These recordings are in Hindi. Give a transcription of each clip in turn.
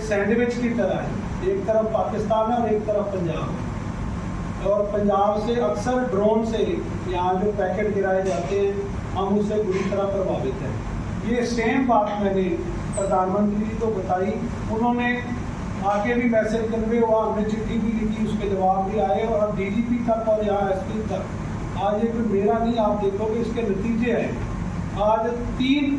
सैंडविच की तरह है, एक तरफ पाकिस्तान है और एक तरफ पंजाब। और पंजाब से अक्सर ड्रोन से यहाँ जो पैकेट गिराए जाते हैं हम उससे बुरी तरह प्रभावित हैं। ये सेम बात मैंने प्रधानमंत्री जी को बताई, उन्होंने आगे भी मैसेज कन्वे हुआ, हमने चिट्ठी भी लिखी, उसके जवाब भी आए और डीजीपी तक और यहाँ एसपी तक। आज ये कोई मेरा नहीं, आप देखोगे इसके नतीजे हैं। आज 3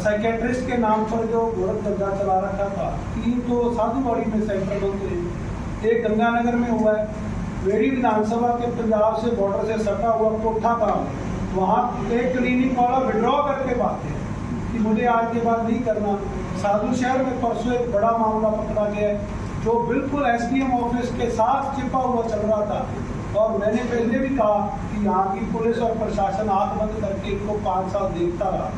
साइकेट्रिस्ट के नाम पर जो गोरख धंधा चला रखा था, 3 तो साधुवाड़ी में सेंटर बंद हुए, एक गंगानगर में हुआ है। मेरी विधानसभा के पंजाब से बॉर्डर से सटा हुआ कोठा था, वहाँ एक क्लिनिक वाला विड्रॉ करके बात है कि मुझे आज के बाद नहीं करना। साधु शहर में परसों एक बड़ा मामला पकड़ा गया है जो बिल्कुल एसडीएम ऑफिस के साथ चिपा हुआ चल रहा था। और मैंने पहले भी कहा कि यहाँ की पुलिस और प्रशासन आंख बंद करके इनको 5 साल देखता रहा।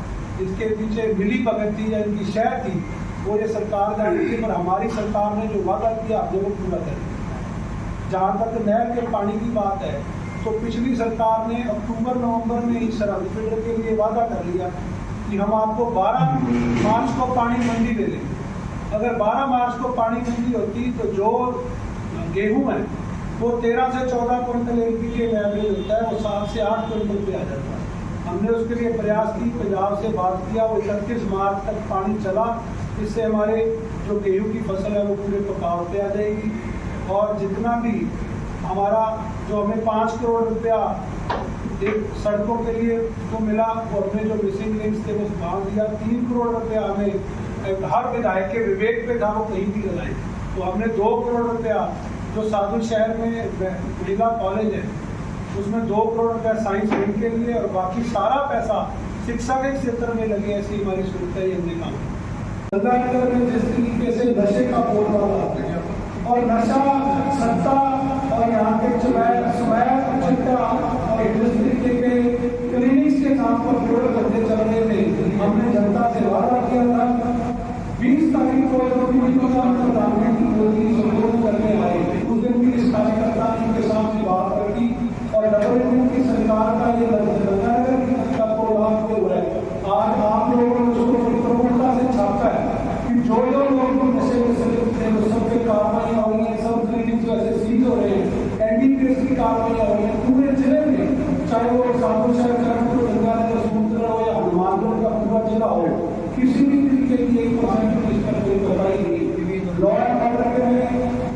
इसके पीछे मिली भगत थी या इनकी शह थी, वो ये सरकार जानती थी, पर हमारी सरकार ने जो वादा किया हमने वो पूरा कर दिया। जहाँ तक नहर के पानी की बात है, तो पिछली सरकार ने अक्टूबर-नवंबर में ही सरहद फीडर के लिए वादा कर लिया कि हम आपको 12 मार्च को पानी मंडी दे देंगे। अगर 12 मार्च को पानी मंडी होती तो जो गेहूं है वो 13 से 14 क्विंटल एलपी के एवरेज होता है, वो 7 से 8 क्विंटल पे आ जाता है। हमने उसके लिए प्रयास की, पंजाब से बात किया, वो 31 मार्च तक पानी चला। इससे हमारे जो गेहूं की फसल है वो पूरे पकाव पे आ जाएगी। और जितना भी हमारा जो हमें 5 करोड़ रुपया एक सड़कों के लिए तो मिला, वो हमने जो मिसिंग लिंक्स थे वो मांग दिया। 3 करोड़ रुपया हमें हर विधायक के विवेक पे था, वो कहीं भी लगाए। तो हमने 2 करोड़ रुपया जो साधु शहर में महिला कॉलेज है उसमें 2 करोड़ रुपया साइंस विंग के लिए, और बाकी सारा पैसा शिक्षा के क्षेत्र में लगे। ऐसी हमारी सूरत है, हमने काम गंगानगर में जिस तरीके से नशे का बोलबाला और नशा सत्ता और यहाँ के क्लिनिक्स के नाम पर पूरे धंधे चल रहे थे। हमने जनता से वादा किया था 20 तारीख को प्रधानमंत्री मोदी संबोधित करने आए, उस दिन भी इस कार्यकर्ता ने उनके सामने बात रखी और डबल इंजन की सरकार का ये गंगानगर की घटना को लाभ हो रहा है। आज आप लोगों ने उसको प्रमुखता से छापा है कि जो लोग नशे में संलिप्त थे वो सब पे कार्रवाई हो रही है, सब क्लिनिक वैसे सीज हो रहे हैं, एनडीपीएस की कार्रवाई हो रही है पूरे जिले में, चाहे वो साधु शहर गंगानगर समुद्र हो या हनुमानगढ़ का पूरा जिला हो, किसी भी तरीके की 1% इस पर कोई कार्रवाई नहीं। लॉ एंड ऑर्डर में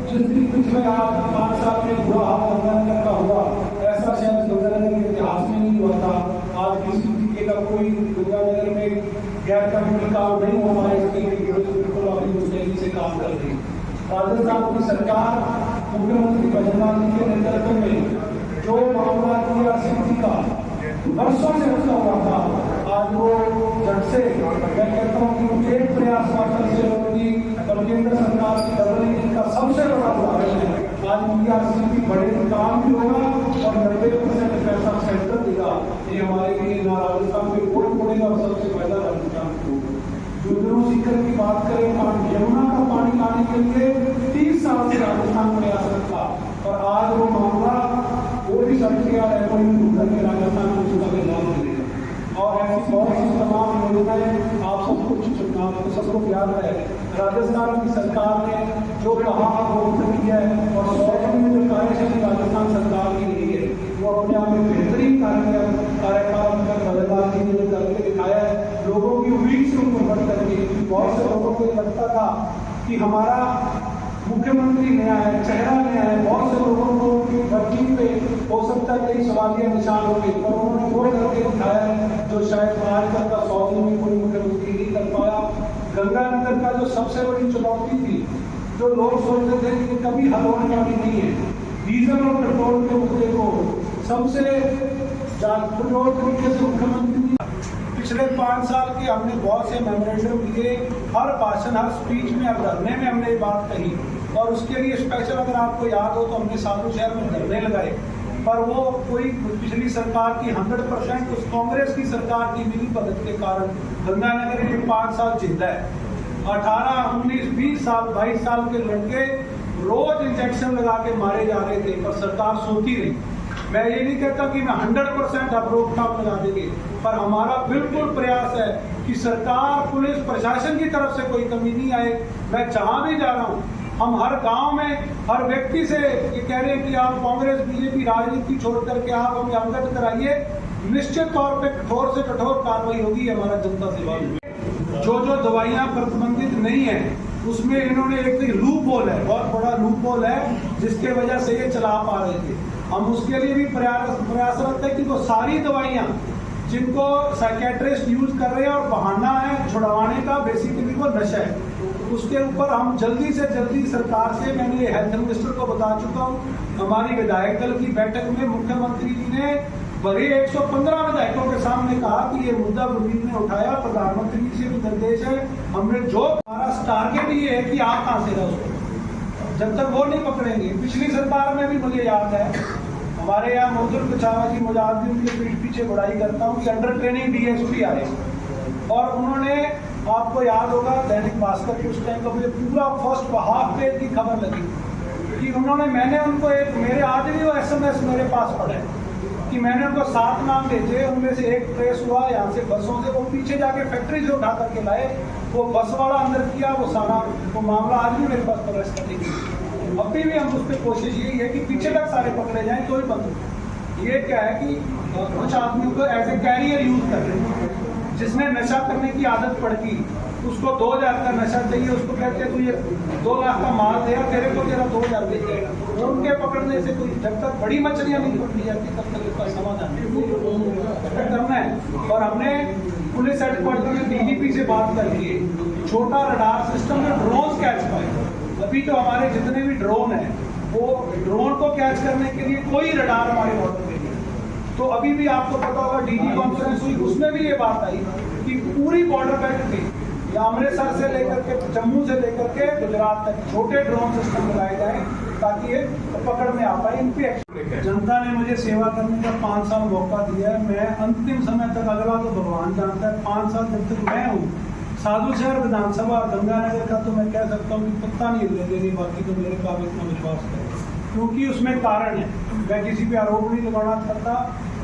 जिस दिन पिछले 5 साल में बुरा हाल गंगानगर का हुआ, ऐसा शायद गंगानगर के इतिहास में नहीं हुआ था। आज किसी तरीके का कोई गंगानगर में गैर कानूनी काम नहीं हो पाए, इसके लिए बिल्कुल अपनी मुस्तैदी से काम कर रही। राजस्थान की सरकार मुख्यमंत्री बजरंग जी के नेतृत्व में जो मामला किया सिद्धि का वर्षों से उसका हुआ था, आज वो जट से मैं कहता हूँ कि एक प्रयास मात्र से होगी और केंद्र सरकार की डबल इंजन का सबसे बड़ा उदाहरण है। आज पीआरसीपी बड़े काम भी होगा और 90% पैसा सेंटर देगा। ये हमारे लिए ना राजस्थान में वोट पड़ेगा और सबसे पहला राजस्थान को। जुगनू सीकर की बात करें, यमुना का पानी लाने के लिए 30 साल से राजस्थान प्रयासरत था और आज वो मामला वो भी सड़ गया है, कोई उधर के राजस्थान में उसका लाभ मिलेगा। और ऐसी बहुत सी तमाम योजनाएं आपको सबको याद है। राजस्थान की सरकार ने जो कहा वो किया है और 100 में जो कार्यशैली राजस्थान सरकार की रही है वो अपने आप में बेहतरीन कार्यकाल बदलाव की जो करके दिखाया है। लोगों की उम्मीद से उनको बढ़ करके बहुत से लोगों को लगता था कि हमारा मुख्यमंत्री नया है, चेहरा नया है, बहुत से लोगों को उनकी भर्ती पे हो सकता है कई सवालिया निशान होंगे, पर उन्होंने वो करके दिखाया है जो शायद आज तक का 100 दिन में कोई मुख्यमंत्री नहीं कर पाया। गंगानगर का जो सबसे बड़ी चुनौती थी, जो लोग सोचते थे कि कभी हल होने वाली नहीं है, डीजल और पेट्रोल के मुद्दे को सबसे पेट्रोल तरीके से मुख्यमंत्री पिछले 5 साल के हमने बहुत से मेमोरेंडम दिए, हर भाषण हर स्पीच में हर धरने में हमने ये बात कही और उसके लिए स्पेशल अगर आपको याद हो तो हमने साधु शहर में धरने लगाए। पर वो कोई पिछली सरकार की 100% उस कांग्रेस की सरकार की मिली भगत के कारण गंगानगर के 5 साल जिंदा है। 18, 19, 20 साल 22 साल के लड़के रोज इंजेक्शन लगा के मारे जा रहे थे, पर सरकार सोती रही। मैं ये नहीं कहता कि मैं 100% आप रोकथाम लगा देंगे, पर हमारा बिल्कुल प्रयास है कि सरकार, पुलिस प्रशासन की तरफ से कोई कमी नहीं आए। मैं जहाँ भी जा रहा हूँ, हम हर गांव में हर व्यक्ति से ये कह रहे हैं कि आप कांग्रेस बीजेपी राजनीति छोड़ करके आप हमें अवगत कराइए, निश्चित तौर पे कठोर से कठोर कार्रवाई होगी। हमारा जनता से जो जो दवाइयाँ प्रतिबंधित नहीं है उसमें इन्होंने एक लूप होल है, बहुत बड़ा लूप होल है, जिसके वजह से ये चला पा रहे थे। हम उसके लिए भी प्रयासरत है कि वो सारी दवाइयाँ जिनको साइकेट्रिस्ट यूज कर रहे हैं और बहाना है छुड़वाने का, बेसिकली वो नशा है, उसके ऊपर हम जल्दी से जल्दी सरकार से, मैंने हेल्थ मिनिस्टर को बता चुका हूँ, हमारी विधायक दल की बैठक में मुख्यमंत्री जी ने बड़े 115 विधायकों के सामने कहा कि ये मुद्दा गुरमीत ने उठाया, प्रधानमंत्री जी से भी निर्देश है। हमने जो हमारा टारगेट ये है कि आप कहाँ से रहो, जब तक वो नहीं पकड़ेंगे। पिछली सरकार में भी मुझे याद है, हमारे यहाँ मौजूद पिछावा जी, मुझे आज भी उनके पीठ पीछे बुराई करता हूँ कि अंडर ट्रेनिंग डीएसपी आए और उन्होंने, आपको याद होगा दैनिक भास्कर के उस टाइम का मुझे पूरा फर्स्ट हाफ पेज की खबर लगी कि उन्होंने, मैंने उनको एक, मेरे आज भी वो SMS मेरे पास पड़े कि मैंने उनको 7 नाम भेजे, उनमें से एक ट्रेस हुआ यहाँ से बसों से, वो पीछे जाके फैक्ट्री से उठा करके लाए, वो बस वाला अंदर किया, वो सारा वो मामला आज भी मेरे पास प्रेस करेगी। अभी भी हम उस पर कोशिश यही है कि पीछे तक सारे पकड़े जाएं, तो ही बंद। ये क्या है कि कुछ आदमियों को एज ए कैरियर यूज कर रहे हैं, जिसने नशा करने की आदत पड़ गई, उसको 2000 का नशा चाहिए, उसको कहते हैं तू ये 2 लाख का माल दे, तेरे को तेरा 2000 दे जाएगा। उनके पकड़ने से कोई, जब तक बड़ी मछलियां नहीं पकड़ी जाती तब तक इसका समाधान करना है। और हमने पुलिस हेडक्वार्टर में DGP से बात करके छोटा रडार सिस्टम में ड्रोन कैच पाए। अभी तो हमारे जितने भी ड्रोन है, वो ड्रोन को कैच करने के लिए कोई रडार हमारे बॉर्डर पे नहीं है। तो अभी भी आपको पता होगा DG कॉन्फ्रेंस हुई, उसमें भी ये बात आई कि पूरी बॉर्डर बेल्ट थी, अमृतसर से लेकर के, जम्मू से लेकर के गुजरात तक छोटे ड्रोन सिस्टम लगाए जाए ताकि ये पकड़ में आ पाए। इन पे जनता ने मुझे सेवा करने का 5 साल मौका दिया है। मैं अंतिम समय तक, अगला तो भगवान जानता है, 5 साल जब तक मैं हूँ साधु शहर विधानसभा गंगानगर का, तो मैं कह सकता हूँ कि पत्ता नहीं हिलने देंगे, बाकी तो मेरे काबिल इतना विश्वास करें, क्योंकि उसमें कारण है। मैं किसी पे आरोप नहीं लगाना चाहता,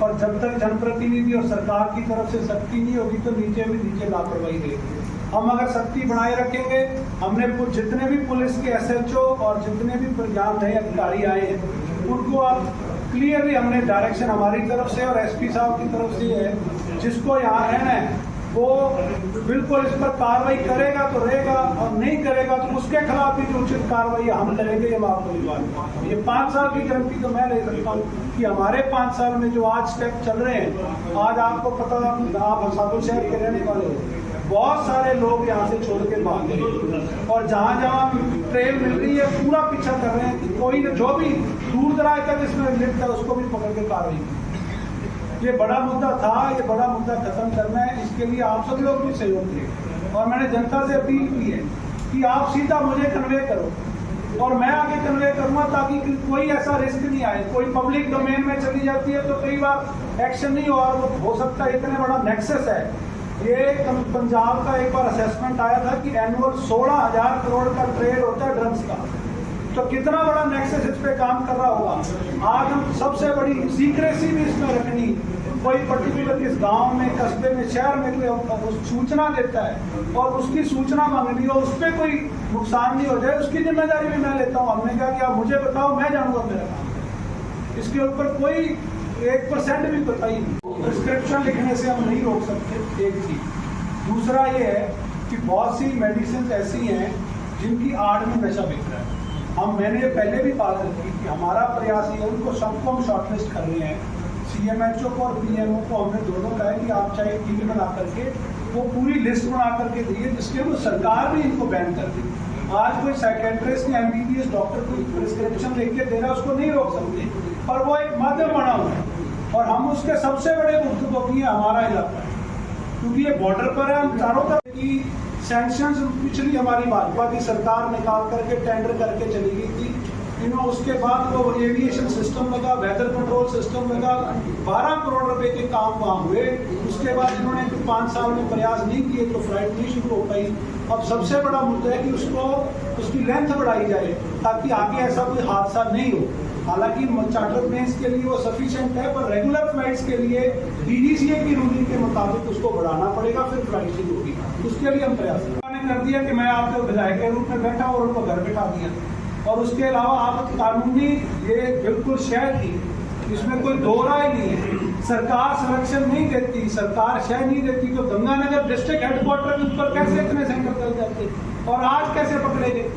और जब तक जनप्रतिनिधि और सरकार की तरफ से सख्ती नहीं होगी तो नीचे भी नीचे लापरवाही रहेगी। हम अगर सख्ती बनाए रखेंगे, हमने जितने भी पुलिस के SHO और जितने भी यहाँ नए अधिकारी आए हैं उनको अब क्लियरली हमने डायरेक्शन हमारी तरफ से और SP साहब की तरफ से है, जिसको यहाँ रहना है वो बिल्कुल इस पर कार्रवाई करेगा तो रहेगा, और नहीं करेगा तो उसके खिलाफ भी जो उचित कार्रवाई हम करेंगे। ये मैं आपको बात, ये 5 साल की गारंटी तो मैं ले सकता हूँ कि हमारे 5 साल में जो आज स्टेप चल रहे हैं, आज आपको पता, आप साधु शहर के रहने वाले हो, बहुत सारे लोग यहाँ से छोड़ के भाग गए, और जहाँ जहाँ ट्रेन मिल रही है पूरा पीछा कर रहे हैं कि कोई जो भी दूर दराज तक इसमें लिप्त है उसको भी पकड़ के कार्रवाई की। ये बड़ा मुद्दा था, ये बड़ा मुद्दा खत्म करना है, इसके लिए आप सब लोग भी सहयोग दें। और मैंने जनता से अपील की है कि आप सीधा मुझे कन्वे करो और मैं आगे कन्वे करूँगा, ताकि कोई ऐसा रिस्क नहीं आए। कोई पब्लिक डोमेन में चली जाती है तो कई बार एक्शन नहीं हो सकता, इतने बड़ा नेक्सस है। ये पंजाब का एक बार असेसमेंट आया था कि एनुअल 16,000 करोड़ का ट्रेड होता है ड्रग्स का, तो कितना बड़ा नेक्सस इस पे काम कर रहा होगा। आज हम सबसे बड़ी सीक्रेसी भी इसमें रखनी, कोई पर्टिकुलर इस गांव में, कस्बे में, शहर में कोई सूचना देता है और उसकी सूचना मांगनी हो, उस पर कोई नुकसान नहीं हो जाए, उसकी जिम्मेदारी भी मैं लेता हूँ। हमने कहा कि आप मुझे बताओ, मैं जानूंगा मेरा काम। इसके ऊपर कोई 1% भी पता ही नहीं। प्रिस्क्रिप्शन लिखने से हम नहीं रोक सकते, एक चीज। दूसरा ये है कि बहुत सी मेडिसिन ऐसी हैं जिनकी आड़ में नशा बिक रहा है। मैंने पहले भी बात रखी कि हमारा प्रयास ये है, उनको सबको हम शॉर्टलिस्ट कर रहे हैं। CMHO को और PMO को हमने दोनों कहा है कि आप चाहे टीम बना करके वो पूरी लिस्ट बना करके दिए, जिसके वो सरकार भी इनको बैन कर दी। आज कोई साइकेट्रिस्ट या MBBS डॉक्टर कोई प्रिस्क्रिप्शन लिख के दे रहा है, उसको नहीं रोक सकते, और वो एक माध्यम बना हुआ है, और हम उसके सबसे बड़े भुक्तभोगी हमारा इलाका है, क्योंकि ये बॉर्डर पर है। हम चारों तरफ की सैंक्शंस पिछली हमारी भाजपा की सरकार निकाल करके टेंडर करके चली गई थी, उसके बाद वो एविएशन सिस्टम लगा, वेदर कंट्रोल सिस्टम लगा, 12 करोड़ रुपए के काम वहाँ हुए। उसके बाद इन्होंने 5 साल में प्रयास नहीं किए तो फ्लाइट नहीं शुरू हो पाई। अब सबसे बड़ा मुद्दा है कि उसकी लेंथ बढ़ाई जाए ताकि आगे ऐसा कोई हादसा नहीं हो। हालांकि चार्टर प्लेन्स के लिए वो सफिशिएंट है, पर रेगुलर फ्लाइट्स के लिए डीजीसीए की रूलिंग के मुताबिक उसको बढ़ाना पड़ेगा, फिर फ्लाइट शुरू होगी। उसके लिए हम प्रयास कर दिया कि मैं आपके विधायक के रूप में बैठा और उनको घर बैठा दिया। और उसके अलावा आप कानूनी ये बिल्कुल शय थी, इसमें कोई दो राय नहीं है। सरकार संरक्षण नहीं देती, सरकार शय नहीं देती, तो गंगानगर डिस्ट्रिक्ट हेडक्वार्टर के ऊपर कैसे इतने सेंटर चल जाते और आज कैसे पकड़े गए?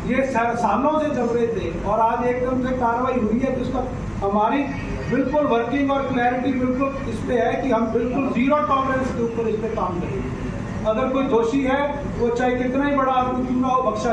ये सालों से चल रहे थे और आज एकदम से कार्रवाई हुई है। तो उसका हमारी बिल्कुल वर्किंग और क्लैरिटी बिल्कुल इस पे है कि हम बिल्कुल जीरो टॉलरेंस के ऊपर इस पे काम करेंगे। अगर कोई दोषी है वो चाहे कितना ही बड़ा आदमी क्यों ना हो, बख्शा